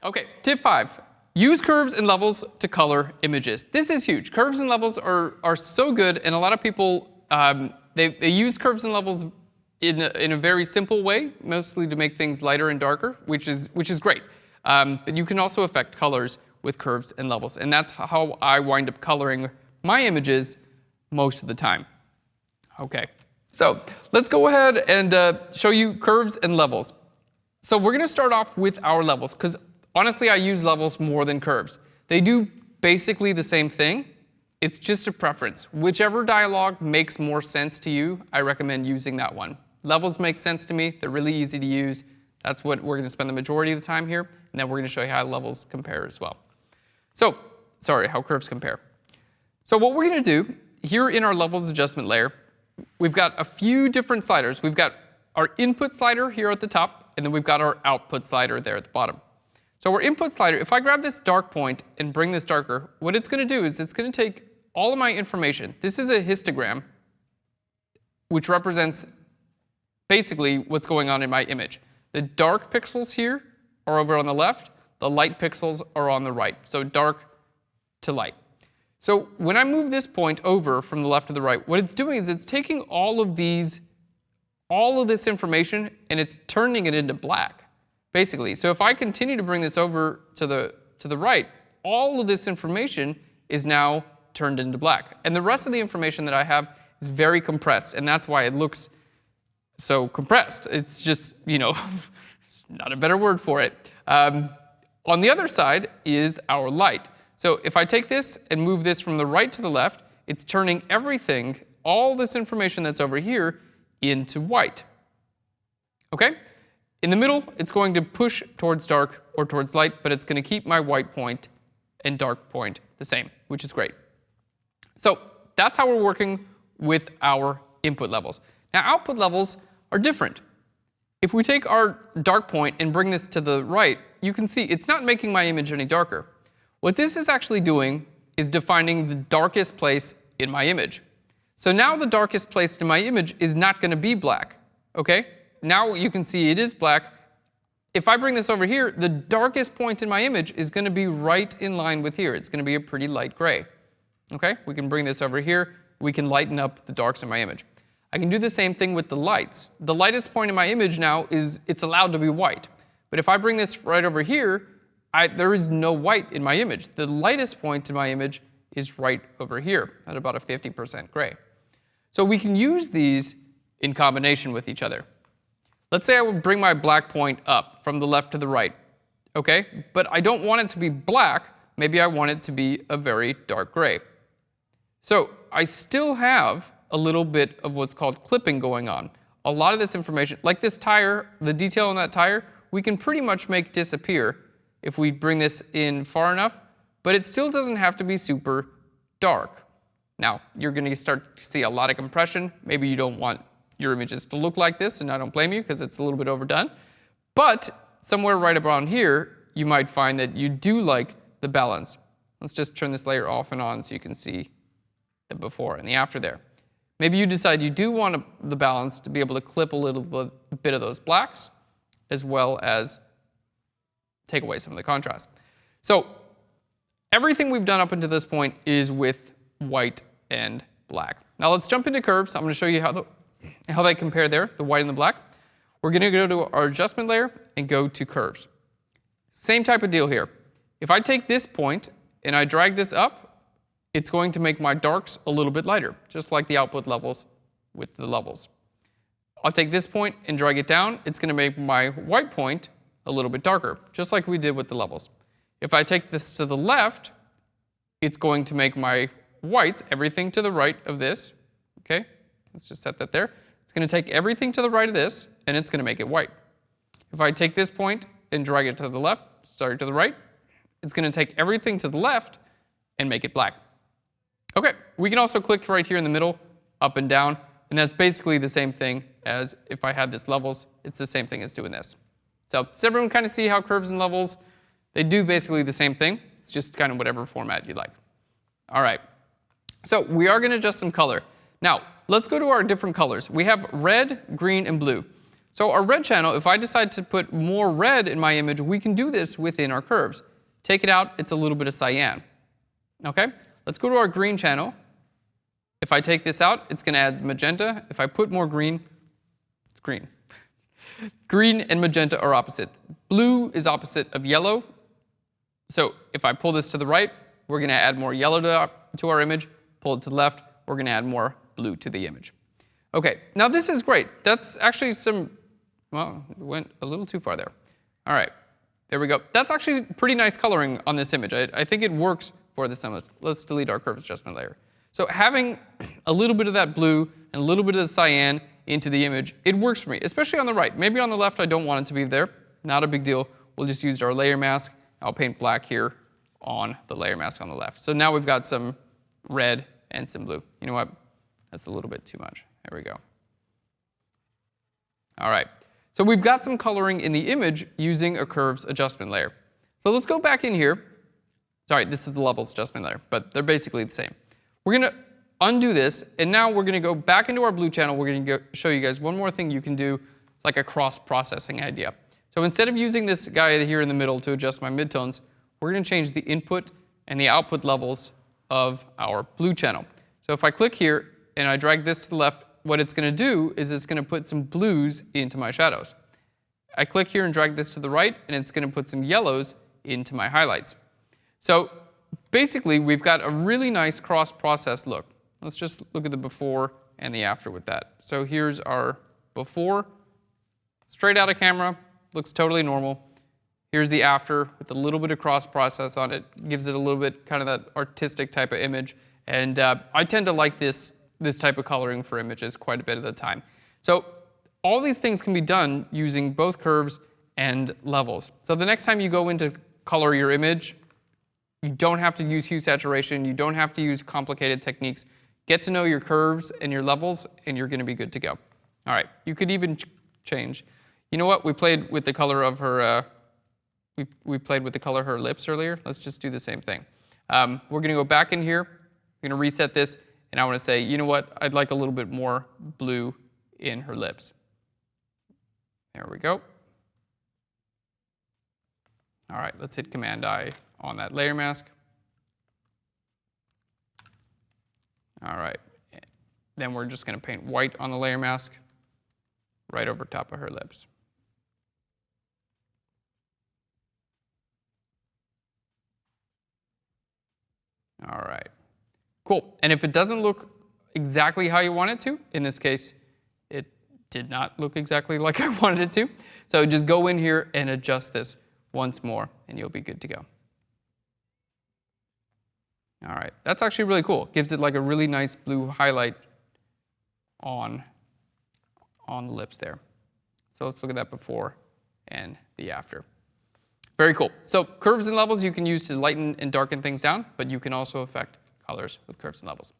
Okay, tip 5. Use curves and levels to color images. This is huge. Curves and levels are so good, and a lot of people, they use curves and levels in a very simple way, mostly to make things lighter and darker, which is great. But you can also affect colors with curves and levels, and that's how I wind up coloring my images most of the time. Okay, so let's go ahead and show you curves and levels. So we're going to start off with our levels, because honestly, I use levels more than curves. They do basically the same thing. It's just a preference. Whichever dialogue makes more sense to you, I recommend using that one. Levels make sense to me. They're really easy to use. That's what we're going to spend the majority of the time here. And then we're going to show you how levels compare as well. So, sorry, how curves compare. So what we're going to do here in our levels adjustment layer, we've got a few different sliders. We've got our input slider here at the top, and then we've got our output slider there at the bottom. So our input slider, if I grab this dark point and bring this darker, what it's going to do is it's going to take all of my information. This is a histogram, which represents basically what's going on in my image. The dark pixels here are over on the left. The light pixels are on the right. So dark to light. So when I move this point over from the left to the right, what it's doing is it's taking all of this information and it's turning it into black, basically. So if I continue to bring this over to the right, all of this information is now turned into black. And the rest of the information that I have is very compressed, and that's why it looks so compressed. It's just, not a better word for it. On the other side is our light. So if I take this and move this from the right to the left, it's turning everything, all this information that's over here, into white. Okay? In the middle, it's going to push towards dark or towards light, but it's going to keep my white point and dark point the same, which is great. So that's how we're working with our input levels. Now output levels are different. If we take our dark point and bring this to the right, you can see it's not making my image any darker. What this is actually doing is defining the darkest place in my image. So now the darkest place in my image is not going to be black. Okay? Now you can see it is black. If I bring this over here, the darkest point in my image is going to be right in line with here. It's going to be a pretty light gray. Okay? We can bring this over here. We can lighten up the darks in my image. I can do the same thing with the lights. The lightest point in my image now it's allowed to be white. But if I bring this right over here, there is no white in my image. The lightest point in my image is right over here at about a 50% gray. So we can use these in combination with each other. Let's say I would bring my black point up from the left to the right, okay? But I don't want it to be black. Maybe I want it to be a very dark gray. So I still have a little bit of what's called clipping going on. A lot of this information, like this tire, the detail on that tire, we can pretty much make disappear if we bring this in far enough, but it still doesn't have to be super dark. Now, you're going to start to see a lot of compression. Maybe you don't want your images to look like this, and I don't blame you because it's a little bit overdone. But somewhere right around here, you might find that you do like the balance. Let's just turn this layer off and on so you can see the before and the after there. Maybe you decide you do want the balance to be able to clip a little bit of those blacks, as well as take away some of the contrast. So everything we've done up until this point is with white and black. Now let's jump into curves. I'm going to show you how they compare there, the white and the black. We're going to go to our adjustment layer and go to curves. Same type of deal here. If I take this point and I drag this up, it's going to make my darks a little bit lighter, just like the output levels with the levels. I'll take this point and drag it down. It's going to make my white point a little bit darker, just like we did with the levels. If I take this to the left, it's going to make my whites, everything to the right of this, okay? Let's just set that there. It's going to take everything to the right of this, and it's going to make it white. If I take this point and drag it to the left, sorry, to the right, it's going to take everything to the left and make it black. Okay, we can also click right here in the middle, up and down, and that's basically the same thing as if I had this levels. It's the same thing as doing this. So does everyone kind of see how curves and levels, they do basically the same thing? It's just kind of whatever format you like. All right, so we are going to adjust some color. Now, let's go to our different colors. We have red, green, and blue. So our red channel, if I decide to put more red in my image, we can do this within our curves. Take it out, it's a little bit of cyan. Okay, let's go to our green channel. If I take this out, it's going to add magenta. If I put more green, it's green. Green and magenta are opposite. Blue is opposite of yellow. So if I pull this to the right, we're going to add more yellow to our image. Pull it to the left, we're going to add more blue to the image. Okay, now this is great. That's actually well, it went a little too far there. All right, there we go. That's actually pretty nice coloring on this image. I think it works for this image. Let's delete our curves adjustment layer. So having a little bit of that blue and a little bit of the cyan into the image, it works for me, especially on the right. Maybe on the left I don't want it to be there. Not a big deal. We'll just use our layer mask. I'll paint black here on the layer mask on the left. So now we've got some red and some blue. You know what? That's a little bit too much. There we go. All right. So we've got some coloring in the image using a curves adjustment layer. So let's go back in here. Sorry, this is the levels adjustment layer, but they're basically the same. We're going to undo this, and now we're going to go back into our blue channel. We're going to show you guys one more thing you can do, like a cross-processing idea. So instead of using this guy here in the middle to adjust my midtones, we're going to change the input and the output levels of our blue channel. So if I click here and I drag this to the left, what it's going to do is it's going to put some blues into my shadows. I click here and drag this to the right, and it's going to put some yellows into my highlights. So basically, we've got a really nice cross-process look. Let's just look at the before and the after with that. So here's our before, straight out of camera, looks totally normal. Here's the after with a little bit of cross-process on it, gives it a little bit kind of that artistic type of image. And I tend to like this type of coloring for images quite a bit of the time. So all these things can be done using both curves and levels. So the next time you go in to color your image, you don't have to use hue saturation. You don't have to use complicated techniques. Get to know your curves and your levels, and you're going to be good to go. All right, you could even change. You know what? We played with the color of her. We played with the color of her lips earlier. Let's just do the same thing. We're going to go back in here. We're going to reset this, and I want to say, you know what? I'd like a little bit more blue in her lips. There we go. All right, let's hit Command-I on that layer mask. All right, then we're just going to paint white on the layer mask right over top of her lips. All right, cool. And if it doesn't look exactly how you want it to, in this case, it did not look exactly like I wanted it to. So just go in here and adjust this once more, and you'll be good to go. All right, that's actually really cool. Gives it like a really nice blue highlight on the lips there. So let's look at that before and the after. Very cool. So curves and levels you can use to lighten and darken things down, but you can also affect colors with curves and levels.